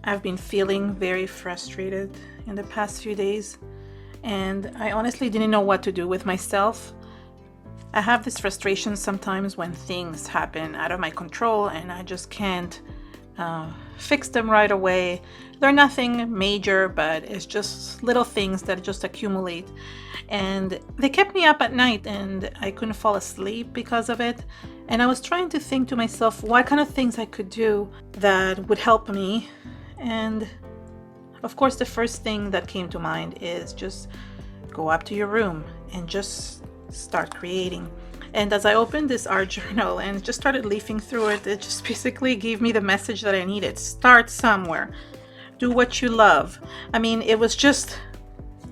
I've been feeling very frustrated in the past few days, and I honestly didn't know what to do with myself. I have this frustration sometimes when things happen out of my control and I just can't fix them right away. They're nothing major, but it's just little things that just accumulate, and they kept me up at night and I couldn't fall asleep because of it. And I was trying to think to myself what kind of things I could do that would help me. And of course, the first thing that came to mind is just go up to your room and just start creating. And as I opened this art journal and just started leafing through it, it just basically gave me the message that I needed. Start somewhere. Do what you love. I mean, it was just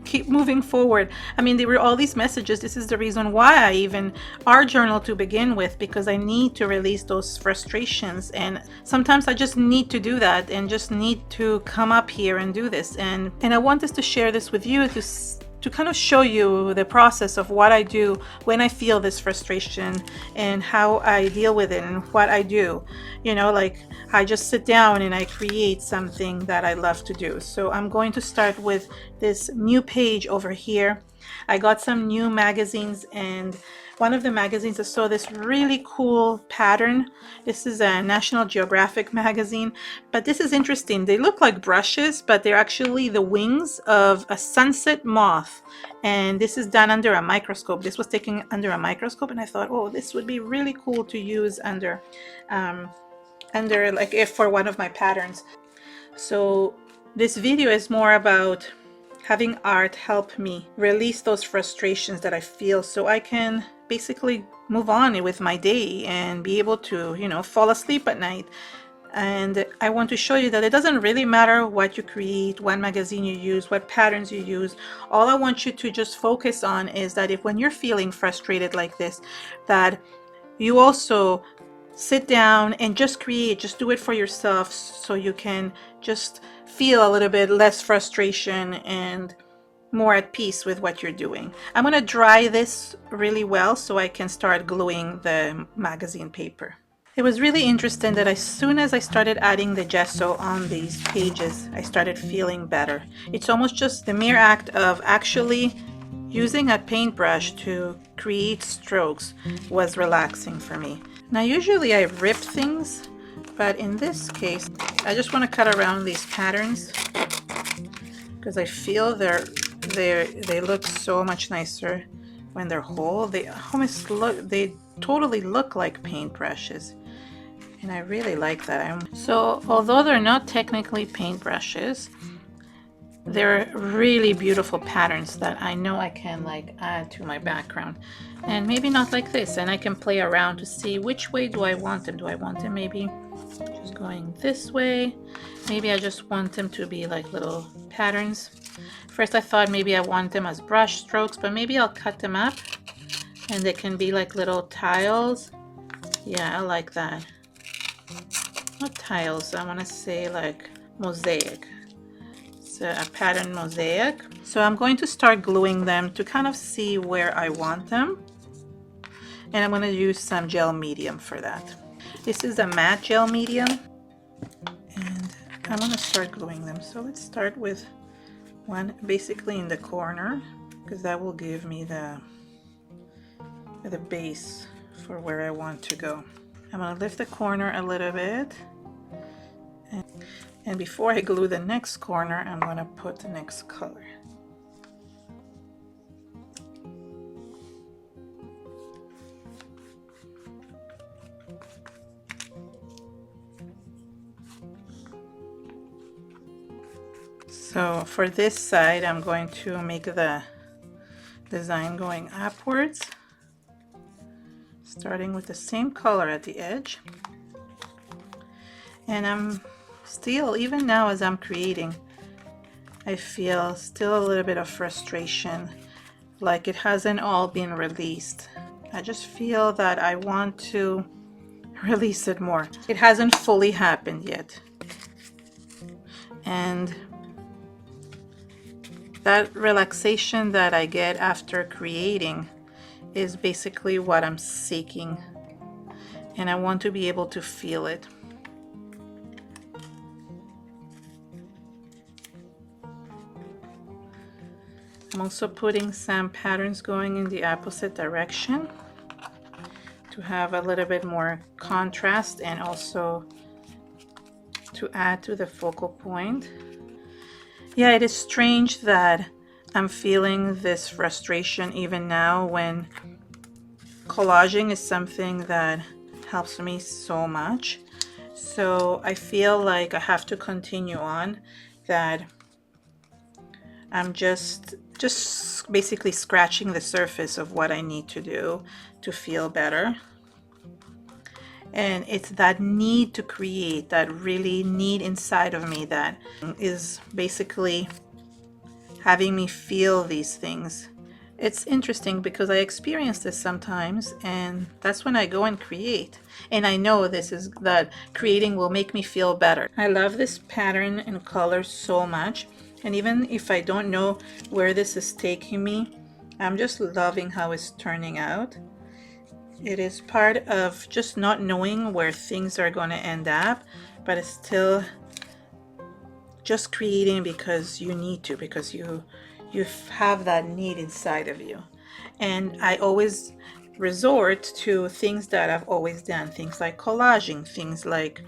keep moving forward. I mean, there were all these messages. This is the reason why I even art journal to begin with, because I need to release those frustrations, and sometimes I just need to do that and just need to come up here and do this. And I want this to share this with you to kind of show you the process of what I do when I feel this frustration and how I deal with it and what I do. You know, like I just sit down and I create something that I love to do. So I'm going to start with this new page over here. I got some new magazines, and one of the magazines I saw this really cool pattern. This is a National Geographic magazine, but this is interesting. They look like brushes, but they're actually the wings of a sunset moth, and this is done under a microscope. This was taken under a microscope, and I thought, oh, this would be really cool to use under like if for one of my patterns. So this video is more about having art help me release those frustrations that I feel, so I can basically move on with my day and be able to, you know, fall asleep at night. And I want to show you that it doesn't really matter what you create, what magazine you use, what patterns you use. All I want you to just focus on is that if when you're feeling frustrated like this, that you also sit down and just create, just do it for yourself, so you can just feel a little bit less frustration and more at peace with what you're doing. I'm going to dry this really well so I can start gluing the magazine paper. It was really interesting that as soon as I started adding the gesso on these pages, I started feeling better. It's almost just the mere act of actually using a paintbrush to create strokes was relaxing for me. Now usually I rip things, but in this case I just want to cut around these patterns because I feel they look so much nicer when they're whole. They totally look like paintbrushes, and I really like that. So although they're not technically paintbrushes, they're really beautiful patterns that I know I can like add to my background. And maybe not like this, and I can play around to see which way do I want them. Do I want them maybe just going this way? Maybe I just want them to be like little patterns. First I thought maybe I want them as brush strokes, but maybe I'll cut them up and they can be like little tiles. Yeah, I like that. Not tiles, I want to say like mosaic. It's a pattern mosaic. So I'm going to start gluing them to kind of see where I want them. And I'm going to use some gel medium for that. This is a matte gel medium, and I'm going to start gluing them. So let's start with one basically in the corner, because that will give me the base for where I want to go. I'm going to lift the corner a little bit, and before I glue the next corner, I'm going to put the next color. So for this side, I'm going to make the design going upwards, starting with the same color at the edge. And I'm still, even now as I'm creating, I feel still a little bit of frustration, like it hasn't all been released. I just feel that I want to release it more. It hasn't fully happened yet. And that relaxation that I get after creating is basically what I'm seeking, and I want to be able to feel it. I'm also putting some patterns going in the opposite direction to have a little bit more contrast and also to add to the focal point. Yeah, it is strange that I'm feeling this frustration even now when collaging is something that helps me so much. So I feel like I have to continue on, that I'm just basically scratching the surface of what I need to do to feel better. And it's that need to create, that really need inside of me, that is basically having me feel these things. It's interesting because I experience this sometimes, and that's when I go and create. And I know this is that creating will make me feel better. I love this pattern and color so much. And even if I don't know where this is taking me, I'm just loving how it's turning out. It is part of just not knowing where things are going to end up, but it's still just creating because you need to, because you have that need inside of you. And I always resort to things that I've always done, things like collaging, things like,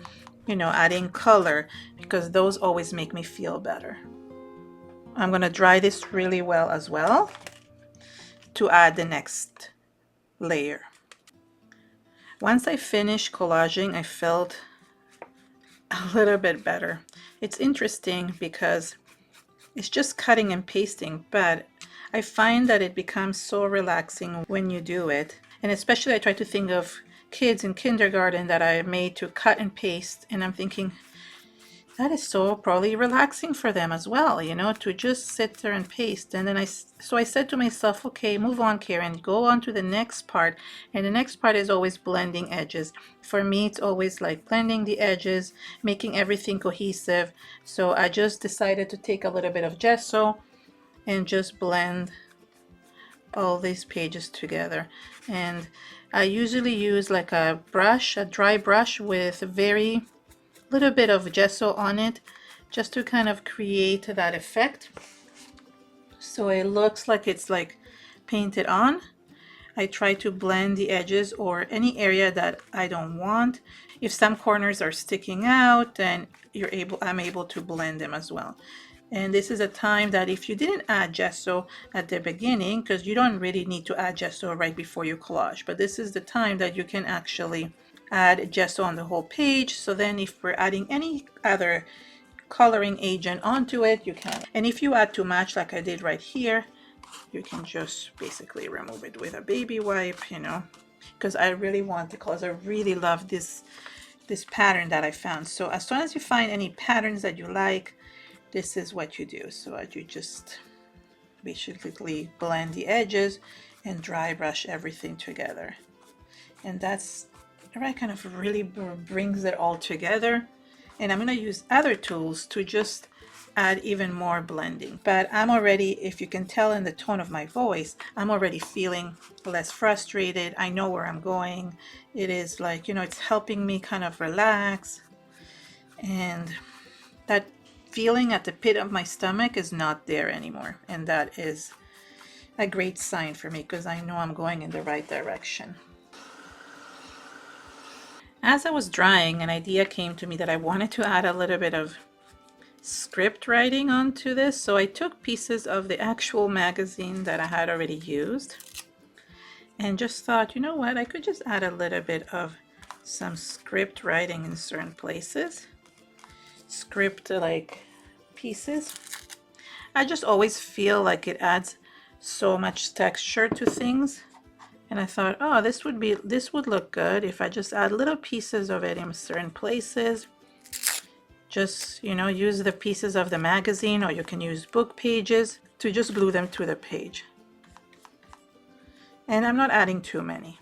you know, adding color, because those always make me feel better. I'm going to dry this really well as well to add the next layer. Once I finished collaging, I felt a little bit better. It's interesting because it's just cutting and pasting, but I find that it becomes so relaxing when you do it. And especially I try to think of kids in kindergarten that I made to cut and paste, and I'm thinking that is so probably relaxing for them as well, you know, to just sit there and paste. And then I said to myself, okay, move on, Karen, go on to the next part. And the next part is always blending edges. For me, it's always like blending the edges, making everything cohesive. So I just decided to take a little bit of gesso and just blend all these pages together. And I usually use like a brush, a dry brush with very little bit of gesso on it, just to kind of create that effect, so it looks like it's like painted on. I try to blend the edges or any area that I don't want. If some corners are sticking out, then I'm able to blend them as well. And this is a time that if you didn't add gesso at the beginning, because you don't really need to add gesso right before you collage, but this is the time that you can actually add gesso on the whole page. So then if we're adding any other coloring agent onto it, you can. And if you add too much, like I did right here, you can just basically remove it with a baby wipe, you know, because I really want the colors. I really love this pattern that I found. So as soon as you find any patterns that you like, this is what you do. So you just basically blend the edges and dry brush everything together. And that's right, kind of really brings it all together. And I'm going to use other tools to just add even more blending. But I'm already, if you can tell in the tone of my voice, I'm already feeling less frustrated. I know where I'm going. It is like, you know, it's helping me kind of relax. And that feeling at the pit of my stomach is not there anymore. And that is a great sign for me, because I know I'm going in the right direction. As I was drying, an idea came to me that I wanted to add a little bit of script writing onto this. So I took pieces of the actual magazine that I had already used and just thought, you know what, I could just add a little bit of some script writing in certain places. Script like pieces. I just always feel like it adds so much texture to things. And I thought, oh, this would look good if I just add little pieces of it in certain places. Just, you know, use the pieces of the magazine, or you can use book pages to just glue them to the page. And I'm not adding too many.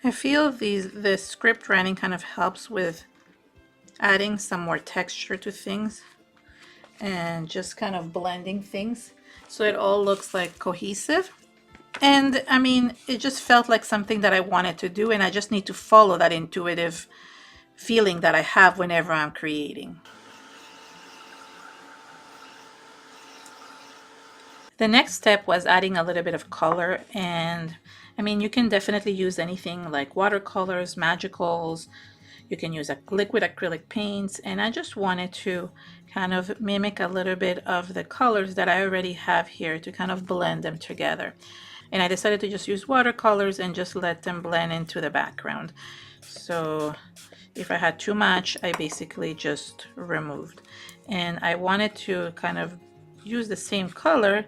I feel the script writing kind of helps with adding some more texture to things and just kind of blending things so it all looks like cohesive. And I mean, it just felt like something that I wanted to do, and I just need to follow that intuitive feeling that I have whenever I'm creating. The next step was adding a little bit of color, and I mean, you can definitely use anything like watercolors, magicals. You can use liquid acrylic paints, and I just wanted to kind of mimic a little bit of the colors that I already have here to kind of blend them together. And I decided to just use watercolors and just let them blend into the background. So if I had too much, I basically just removed. And I wanted to kind of use the same color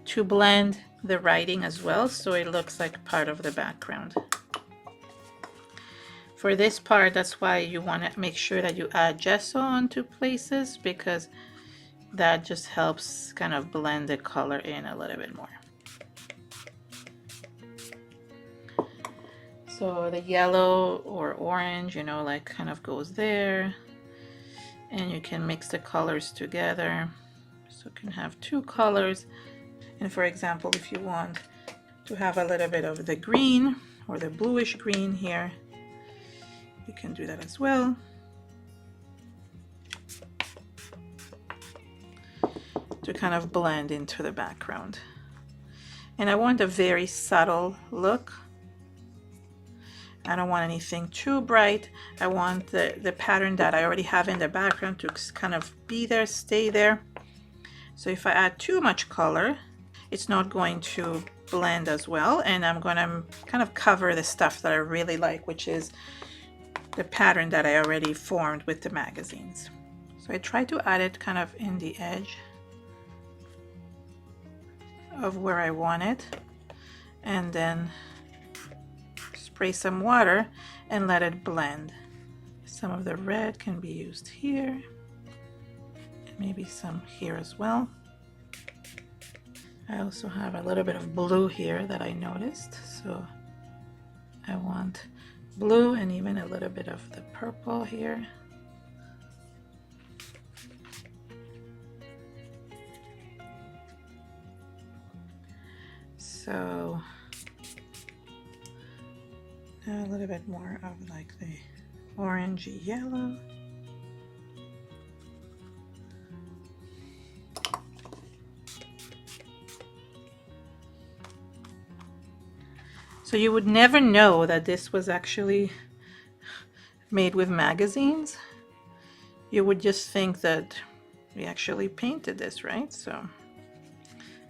to blend the writing as well, so it looks like part of the background. For this part, that's why you want to make sure that you add gesso onto places, because that just helps kind of blend the color in a little bit more. So the yellow or orange, you know, like kind of goes there, and you can mix the colors together. So you can have two colors. And for example, if you want to have a little bit of the green or the bluish green here, you can do that as well. To kind of blend into the background. And I want a very subtle look. I don't want anything too bright. I want the pattern that I already have in the background to kind of be there, stay there. So if I add too much color, it's not going to blend as well, and I'm going to kind of cover the stuff that I really like, which is the pattern that I already formed with the magazines. So I try to add it kind of in the edge of where I want it, and then spray some water and let it blend. Some of the red can be used here, and maybe some here as well. I also have a little bit of blue here that I noticed, so I want blue and even a little bit of the purple here. So a little bit more of like the orangey yellow. So you would never know that this was actually made with magazines. You would just think that we actually painted this, right? So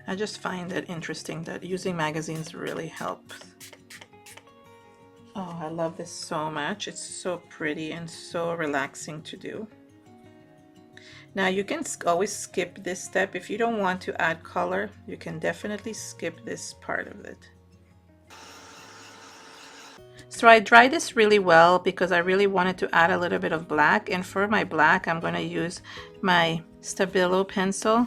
I just find it interesting that using magazines really helps. Oh, I love this so much. It's so pretty and so relaxing to do. Now you can always skip this step. If you don't want to add color, you can definitely skip this part of it. So I dried this really well because I really wanted to add a little bit of black, and for my black I'm going to use my Stabilo pencil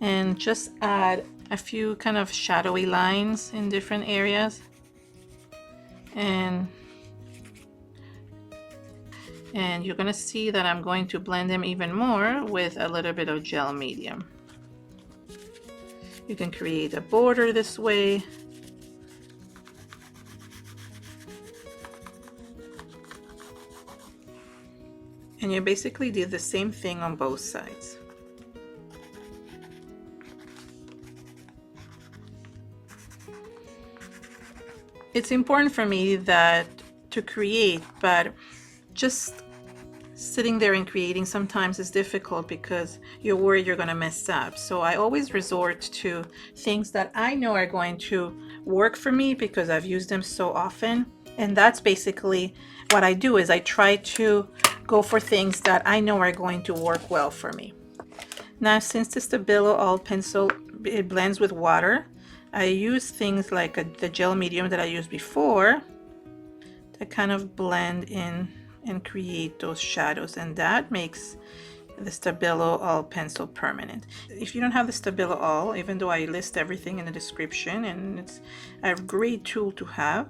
and just add a few kind of shadowy lines in different areas, and you're going to see that I'm going to blend them even more with a little bit of gel medium. You can create a border this way. And you basically do the same thing on both sides. It's important for me that to create, but just sitting there and creating sometimes is difficult because you're worried you're going to mess up. So I always resort to things that I know are going to work for me because I've used them so often. And that's basically what I do, is I try to go for things that I know are going to work well for me. Now, since the Stabilo All pencil, it blends with water, I use things like the gel medium that I used before to kind of blend in and create those shadows, and that makes the Stabilo All pencil permanent. If you don't have the Stabilo All, even though I list everything in the description and it's a great tool to have,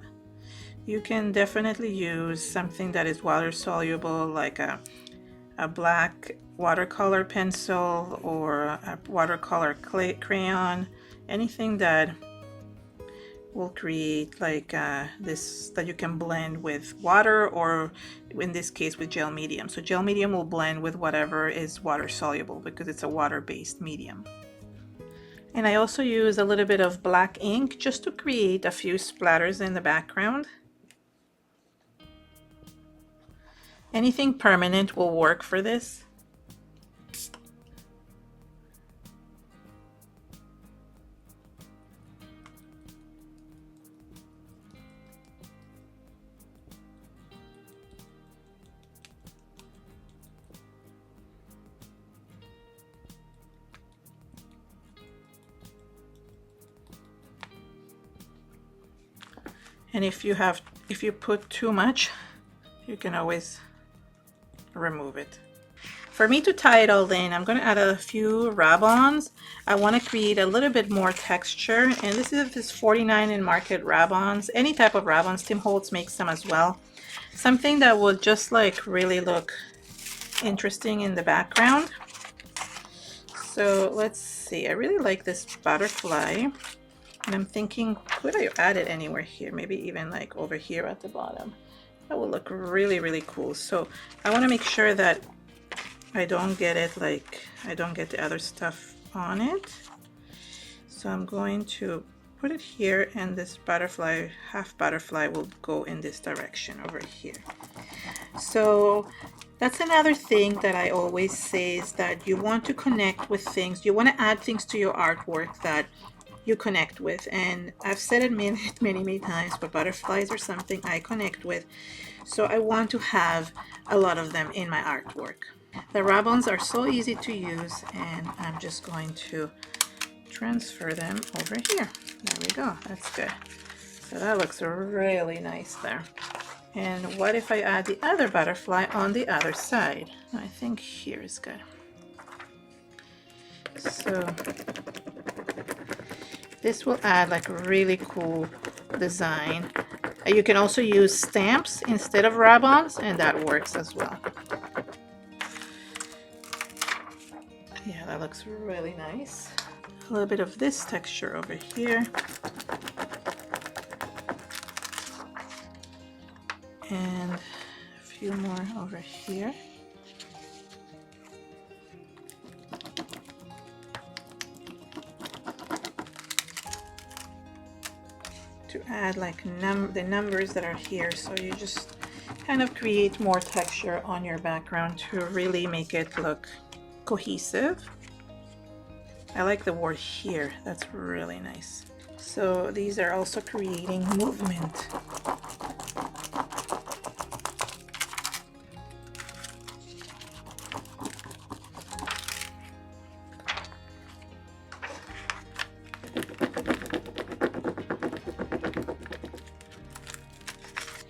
you can definitely use something that is water soluble, like a black watercolor pencil or a watercolor crayon, anything that will create like this, that you can blend with water, or in this case with gel medium. So gel medium will blend with whatever is water soluble because it's a water-based medium. And I also use a little bit of black ink just to create a few splatters in the background. Anything permanent will work for this. And if you put too much, you can always remove it. For me to tie it all in, I'm going to add a few rab-ons. I want to create a little bit more texture, and this is this 49 in market rab-ons. Any type of rab-ons, Tim Holtz makes them as well. Something that will just like really look interesting in the background. So let's see, I really like this butterfly. And I'm thinking, could I add it anywhere here? Maybe even like over here at the bottom. That will look really, really cool. So I want to make sure that I don't get it, like I don't get the other stuff on it. So I'm going to put it here, and this butterfly, half butterfly, will go in this direction over here. So that's another thing that I always say, is that you want to connect with things. You want to add things to your artwork that you connect with, and I've said it many times, but butterflies are something I connect with, so I want to have a lot of them in my artwork. The rab-ons are so easy to use, and I'm just going to transfer them over here. There we go, that's good. So that looks really nice there. And what if I add the other butterfly on the other side? I think here is good. So this will add like a really cool design. You can also use stamps instead of rab-ons, and that works as well. Yeah, that looks really nice. A little bit of this texture over here. And a few more over here. To add like the numbers that are here, so you just kind of create more texture on your background to really make it look cohesive. I like the word here, that's really nice. So these are also creating movement.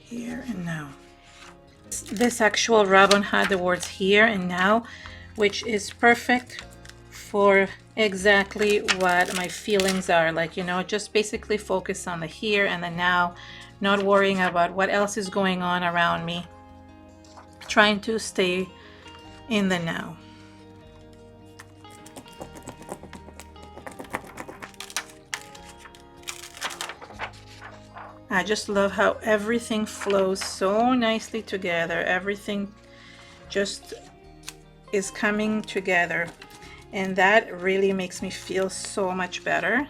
Here and now. This actual rab-on had the words here and now, which is perfect for exactly what my feelings are. Like, you know, just basically focus on the here and the now, not worrying about what else is going on around me, trying to stay in the now. I just love how everything flows so nicely together. Everything just is coming together, and that really makes me feel so much better.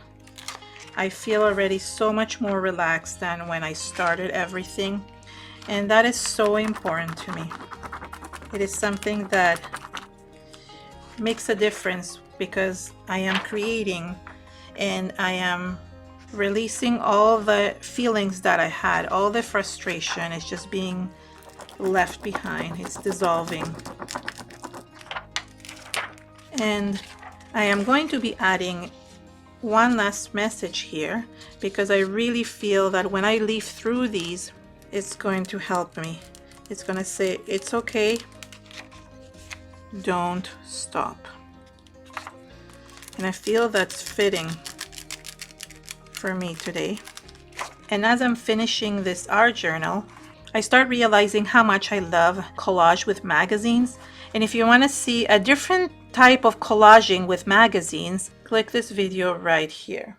I feel already so much more relaxed than when I started everything, and that is so important to me. It is something that makes a difference, because I am creating and I am releasing all the feelings that I had. All the frustration is just being left behind. It's dissolving. And I am going to be adding one last message here, because I really feel that when I leaf through these, it's going to help me. It's going to say, it's okay, don't stop. And I feel that's fitting for me today. And as I'm finishing this art journal, I start realizing how much I love collage with magazines. And if you want to see a different type of collaging with magazines, click this video right here.